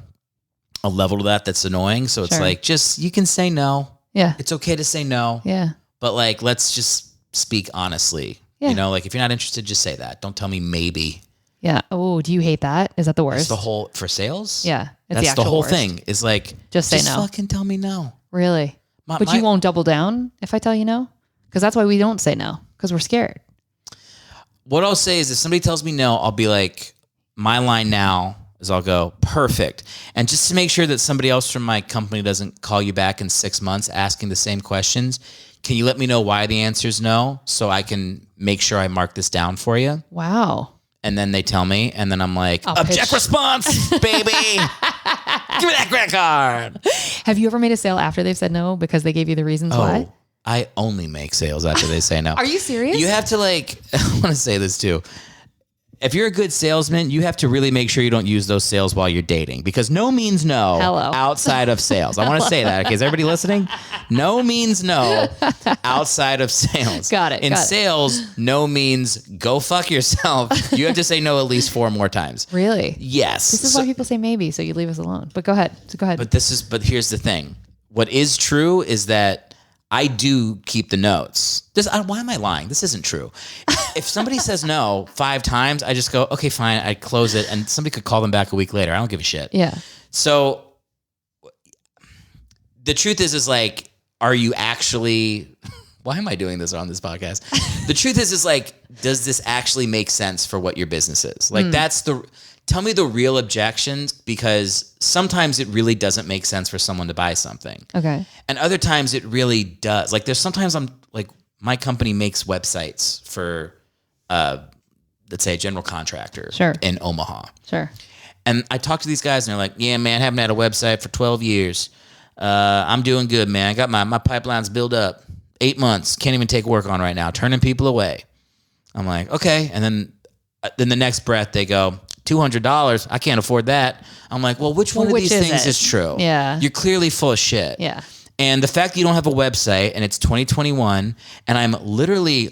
level to that's annoying. So it's like, just, you can say no. Yeah. It's okay to say no. Yeah. But like, let's just speak honestly. Yeah. You know, like if you're not interested, just say that. Don't tell me maybe. Yeah. Oh, do you hate that? Is that the worst? That's the whole, for sales? Yeah. That's the whole thing is like, just say no. Fucking tell me no. Really? But you won't double down if I tell you no? Because that's why we don't say no, because we're scared. What I'll say is if somebody tells me no, I'll be like, my line now is I'll go, perfect. And just to make sure that somebody else from my company doesn't call you back in 6 months asking the same questions, can you let me know why the answer is no so I can make sure I mark this down for you? Wow. And then they tell me, and then I'm like, object response, baby. Give me that credit card. Have you ever made a sale after they've said no because they gave you the reasons why? I only make sales after they say no. Are you serious? You have to like, I want to say this too. If you're a good salesman, you have to really make sure you don't use those sales while you're dating because no means no outside of sales. I want to say that. Okay, is everybody listening? No means no outside of sales. Got it. In sales, no means go fuck yourself. You have to say no at least 4 more times. Really? Yes. This is why people say maybe, so you leave us alone. But go ahead. But here's the thing. What is true is that I do keep the notes. Why am I lying? This isn't true. If somebody says no 5 times, I just go, okay, fine. I close it, and somebody could call them back a week later. I don't give a shit. Yeah. So the truth is like, are you actually? Why am I doing this on this podcast? The truth is like, does this actually make sense for what your business is? Like, tell me the real objections, because sometimes it really doesn't make sense for someone to buy something. Okay. And other times it really does. Like, there's sometimes I'm like, my company makes websites for, let's say, a general contractor in Omaha. Sure. And I talk to these guys and they're like, yeah, man, I haven't had a website for 12 years. I'm doing good, man. I got my pipelines built up. 8 months. Can't even take work on right now. Turning people away. I'm like, okay. And then the next breath they go, $200. I can't afford that. I'm like, well, which one of these things is true? Yeah. You're clearly full of shit. Yeah. And the fact that you don't have a website and it's 2021 and I'm literally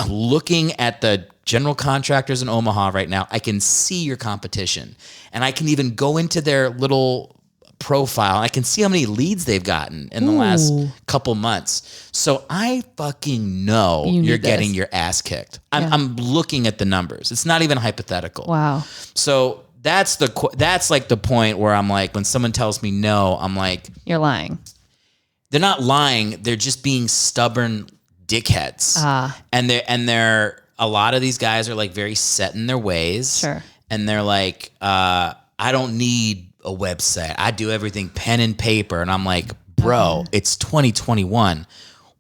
looking at the general contractors in Omaha right now, I can see your competition. And I can even go into their little profile. I can see how many leads they've gotten in the last couple months. So I fucking know you're getting your ass kicked. I'm looking at the numbers. It's not even hypothetical. Wow. So that's like the point where I'm like, when someone tells me no, I'm like, you're lying. They're not lying. They're just being stubborn dickheads. And they're a lot of these guys are like very set in their ways. Sure. And they're like, I don't need a website. I do everything pen and paper. And I'm like, bro, it's 2021.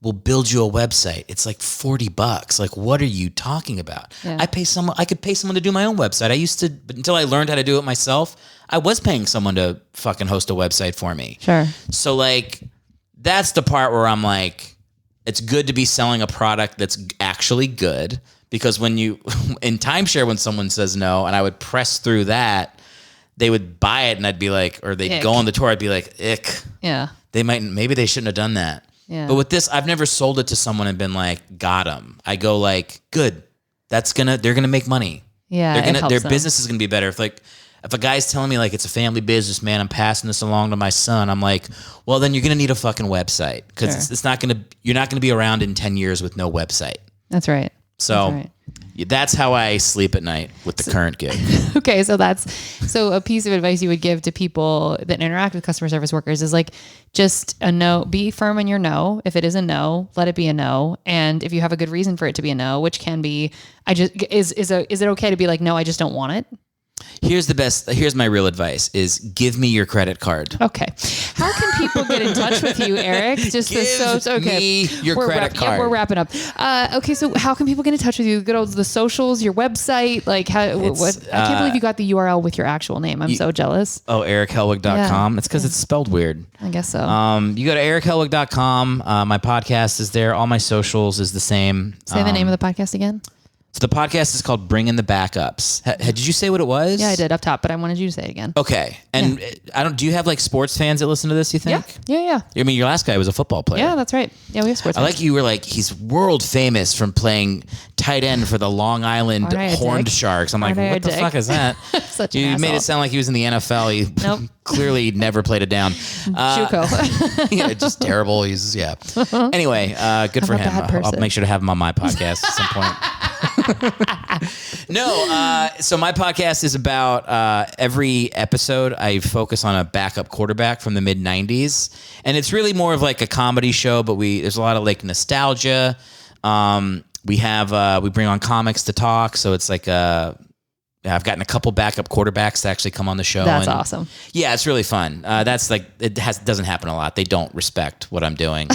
We'll build you a website. It's like $40. Like, what are you talking about? Yeah. I could pay someone to do my own website. I used to, but until I learned how to do it myself, I was paying someone to fucking host a website for me. Sure. So like, that's the part where I'm like, it's good to be selling a product that's actually good, because when you, in timeshare, when someone says no, and I would press through that, they would buy it and I'd be like, or they'd go on the tour, I'd be like, ick. Yeah. Maybe they shouldn't have done that. Yeah. But with this, I've never sold it to someone and been like, got them. I go like, good. They're going to make money. Yeah. Their business is going to be better. If a guy's telling me like it's a family business, man, I'm passing this along to my son, I'm like, well, then you're going to need a fucking website, because you're not going to be around in 10 years with no website. That's right. So that's how I sleep at night with the current gig. Okay. So a piece of advice you would give to people that interact with customer service workers is like, just a no, be firm in your no. If it is a no, let it be a no. And if you have a good reason for it to be a no, which can be, is it okay to be like, no, I just don't want it? Here's my real advice is give me your credit card. Okay. How can people get in touch with you, Erick? Give me your credit card. Yeah, we're wrapping up. Okay. So how can people get in touch with you? Good old, the socials, your website, like I can't believe you got the URL with your actual name. I'm so jealous. Oh, erichellwig.com. Yeah. It's because it's spelled weird. I guess so. You go to erichellwig.com. My podcast is there. All my socials is the same. Say the name of the podcast again. So the podcast is called Bring in the Backups. Did you say what it was? Yeah, I did up top, but I wanted you to say it again. Okay. And do you have like sports fans that listen to this, you think? Yeah. I mean, your last guy was a football player. Yeah, that's right. Yeah, we have sports fans. I like you were like, he's world famous from playing tight end for the Long Island Horned Sharks. I'm like, what the fuck is that? You made it sound like he was in the NFL. He clearly never played it down. Juco. Yeah, just terrible. Anyway, good for him. I'll make sure to have him on my podcast at some point. So my podcast is about every episode I focus on a backup quarterback from the mid 90s, and it's really more of like a comedy show, but there's a lot of like nostalgia. We bring on comics to talk, so it's like I've gotten a couple backup quarterbacks to actually come on the show. That's awesome. Yeah, it's really fun. That's like doesn't happen a lot. They don't respect what I'm doing.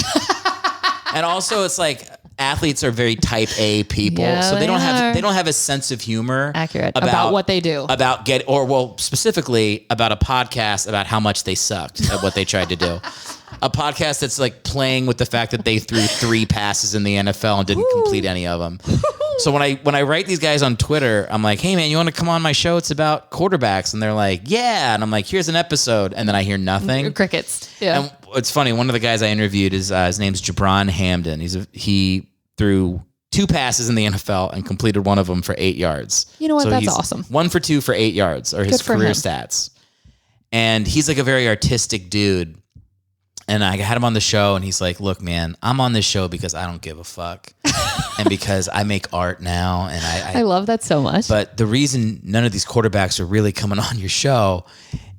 And also it's like athletes are very type A people, so they don't have a sense of humor about what they do, specifically about a podcast about how much they sucked at what they tried to do. A podcast that's like playing with the fact that they threw 3 passes in the NFL and didn't complete any of them. So when I write these guys on Twitter, I'm like, hey man, you want to come on my show? It's about quarterbacks. And they're like, yeah. And I'm like, here's an episode. And then I hear nothing. Crickets. Yeah. And it's funny. One of the guys I interviewed is his name's Jabron Hamden. He threw 2 passes in the NFL and completed one of them for 8 yards. You know what? So that's awesome. 1 for 2 for 8 yards are his career stats. And he's like a very artistic dude. And I had him on the show and he's like, look, man, I'm on this show because I don't give a fuck. And because I make art now. And I love that so much. But the reason none of these quarterbacks are really coming on your show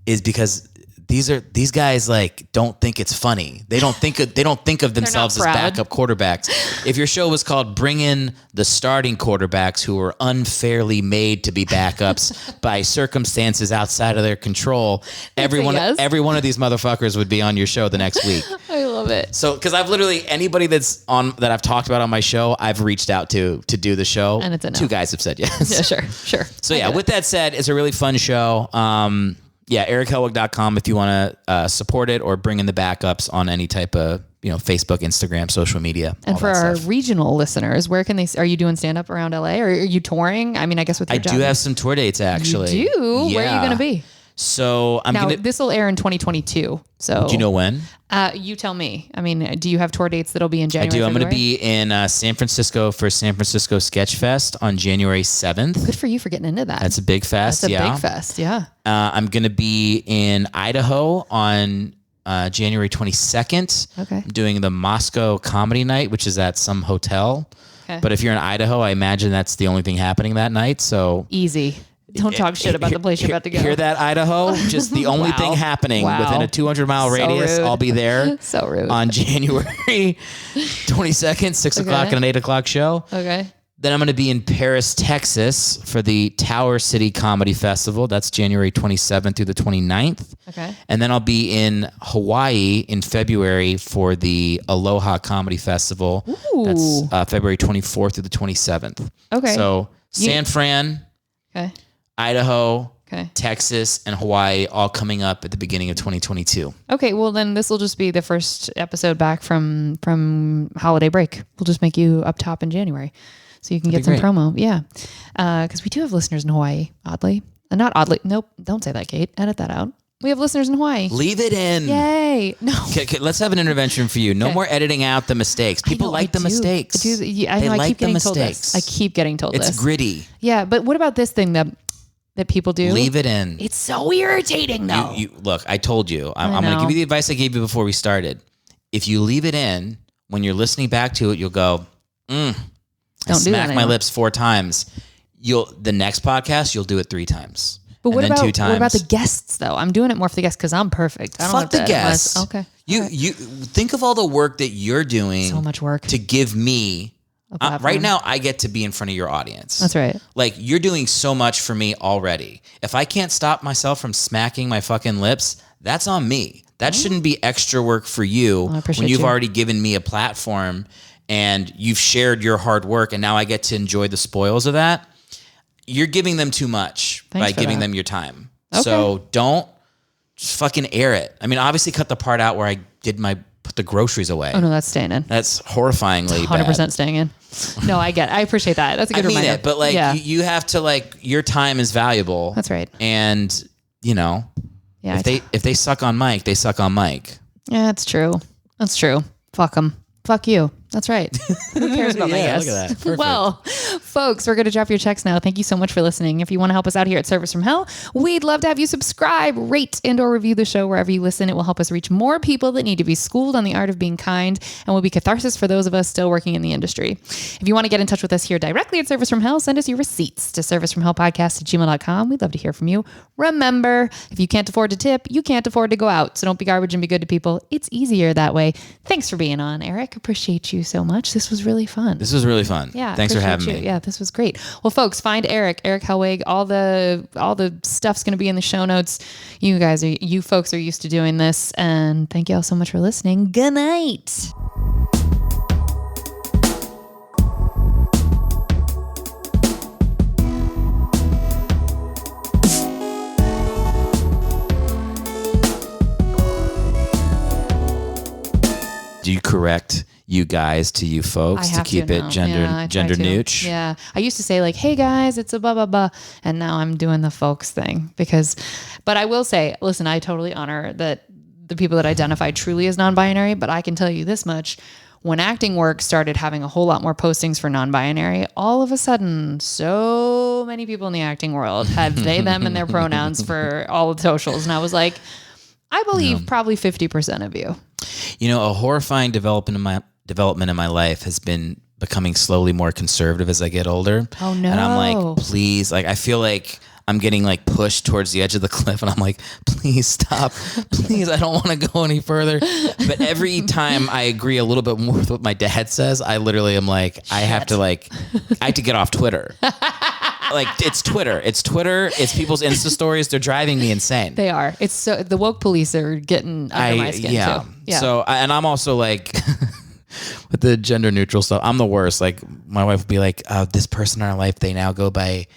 is because these guys like don't think it's funny. They don't think of themselves as backup quarterbacks. If your show was called Bring in the Starting Quarterbacks who were unfairly made to be backups by circumstances outside of their control, every one of these motherfuckers would be on your show the next week. I love it. So because I've literally anybody that I've talked about on my show, I've reached out to do the show. And it's a no. 2 guys have said yes. Yeah, sure. So yeah, with that said, it's a really fun show. Yeah, erichellwig.com if you want to support it or bring in the backups on any type of, Facebook, Instagram, social media. And for our regional listeners, where can are you doing stand up around LA or are you touring? I mean, I guess with your job. I do have some tour dates actually. You do? Yeah. Where are you going to be? So this will air in 2022. So do you know when? You tell me. I mean, do you have tour dates that'll be in January? I do. I'm going to February? be in San Francisco for San Francisco Sketch Fest on January 7th. Good for you for getting into that. That's a big fest. That's a big fest. Yeah. I'm going to be in Idaho on January 22nd. Okay. I'm doing the Moscow Comedy Night, which is at some hotel. Okay. But if you're in Idaho, I imagine that's the only thing happening that night. So easy. Don't talk shit about the place you're about to go. Hear that, Idaho? Just the only thing happening within a 200-mile radius. Rude. I'll be there. So rude. On January 22nd, 6 o'clock and an 8 o'clock show. Okay. Then I'm going to be in Paris, Texas for the Tower City Comedy Festival. That's January 27th through the 29th. Okay. And then I'll be in Hawaii in February for the Aloha Comedy Festival. Ooh. That's February 24th through the 27th. Okay. So San Fran, okay, Idaho, okay, Texas, and Hawaii all coming up at the beginning of 2022. Okay, well then this will just be the first episode back from holiday break. We'll just make you up top in January. So you can get some promo. Yeah. Because we do have listeners in Hawaii, oddly. Not oddly. Nope. Don't say that, Kate. Edit that out. We have listeners in Hawaii. Leave it in. Yay. No. Okay, let's have an intervention for you. No more editing out the mistakes. People like the mistakes. I know. I keep getting told this. I keep getting told this. It's gritty. Yeah. But what about this thing that people do? Leave it in. It's so irritating, though. Look, I told you. I'm going to give you the advice I gave you before we started. If you leave it in, when you're listening back to it, you'll go, I smack my lips 4 times. The next podcast, you'll do it 3 times. But what about 2 times. What about the guests though? I'm doing it more for the guests because I'm perfect. I don't Fuck the guests. Okay. You think of all the work that you're doing. So much work to give me. Right now, I get to be in front of your audience. That's right. Like you're doing so much for me already. If I can't stop myself from smacking my fucking lips, that's on me. That shouldn't be extra work for you when you've already given me a platform and you've shared your hard work, and now I get to enjoy the spoils of that. You're giving them too much by giving them your time. Okay. So don't just fucking air it. I mean, obviously cut the part out where I put the groceries away. Oh no, that's staying in. That's horrifyingly 100% bad. Staying in. No, I appreciate that. That's a good reminder. It, but you have to your time is valuable. That's right. And if they suck on Mike, they suck on Mike. Yeah, that's true. That's true. Fuck them. Fuck you. That's right. Who cares about my guests? Look at that. Perfect. Well, folks, we're going to drop your checks now. Thank you so much for listening. If you want to help us out here at Service from Hell, we'd love to have you subscribe, rate, and or review the show wherever you listen. It will help us reach more people that need to be schooled on the art of being kind and will be catharsis for those of us still working in the industry. If you want to get in touch with us here directly at Service from Hell, send us your receipts to servicefromhellpodcast@gmail.com. We'd love to hear from you. Remember, if you can't afford to tip, you can't afford to go out. So don't be garbage and be good to people. It's easier that way. Thanks for being on, Eric. Appreciate you so much. This was really fun. Yeah. Thanks for having me. Yeah, this was great. Well, folks, find Erick Hellwig. All the stuff's going to be in the show notes. You folks are used to doing this, and thank you all so much for listening. Good night. Do you correct you guys to you folks to keep it gender neutre? Yeah. I used to say hey guys, it's a blah, blah, blah. And now I'm doing the folks thing but I will say, listen, I totally honor that the people that identify truly as non-binary, but I can tell you this much. When acting work started having a whole lot more postings for non-binary, all of a sudden, so many people in the acting world had they, them, and their pronouns for all of the socials. And I was like, I believe probably 50% of you. A horrifying development in my life has been becoming slowly more conservative as I get older. Oh no. And I'm like, please, I feel like I'm getting pushed towards the edge of the cliff, and I'm like, please stop. Please, I don't want to go any further. But every time I agree a little bit more with what my dad says, I literally am like, I have to get off Twitter. It's Twitter. It's people's Insta stories. They're driving me insane. They are. It's so the woke police are getting under my skin too. Yeah. So, and I'm also with the gender neutral stuff, I'm the worst. My wife would be like, this person in our life, they now go by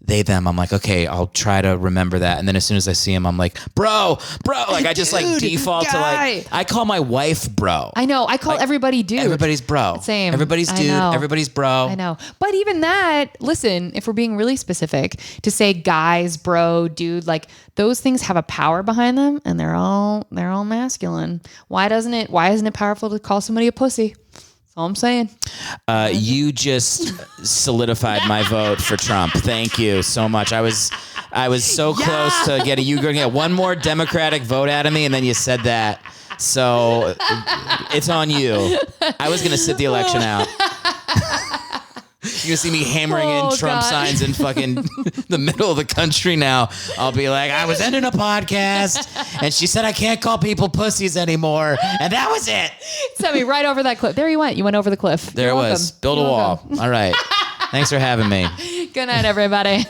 they, them. I'm like, okay, I'll try to remember that. And then as soon as I see him, I'm like, bro. Like I just like default to like, I call my wife bro. I know. I call everybody dude. Everybody's bro. Same. Everybody's dude. Everybody's bro. I know. But even that, listen, if we're being really specific, to say guys, bro, dude, like those things have a power behind them and they're all masculine. Why isn't it powerful to call somebody a pussy? That's all I'm saying. You just solidified my vote for Trump. Thank you so much. I was so close to getting you going to get one more Democratic vote out of me, and then you said that. So it's on you. I was going to sit the election out. You're going to see me hammering in Trump signs in fucking the middle of the country now. I'll be like, I was ending a podcast, and she said I can't call people pussies anymore, and that was it. Sent me right over that cliff. There you went. You went over the cliff. There it was. Build a wall. All right. Thanks for having me. Good night, everybody.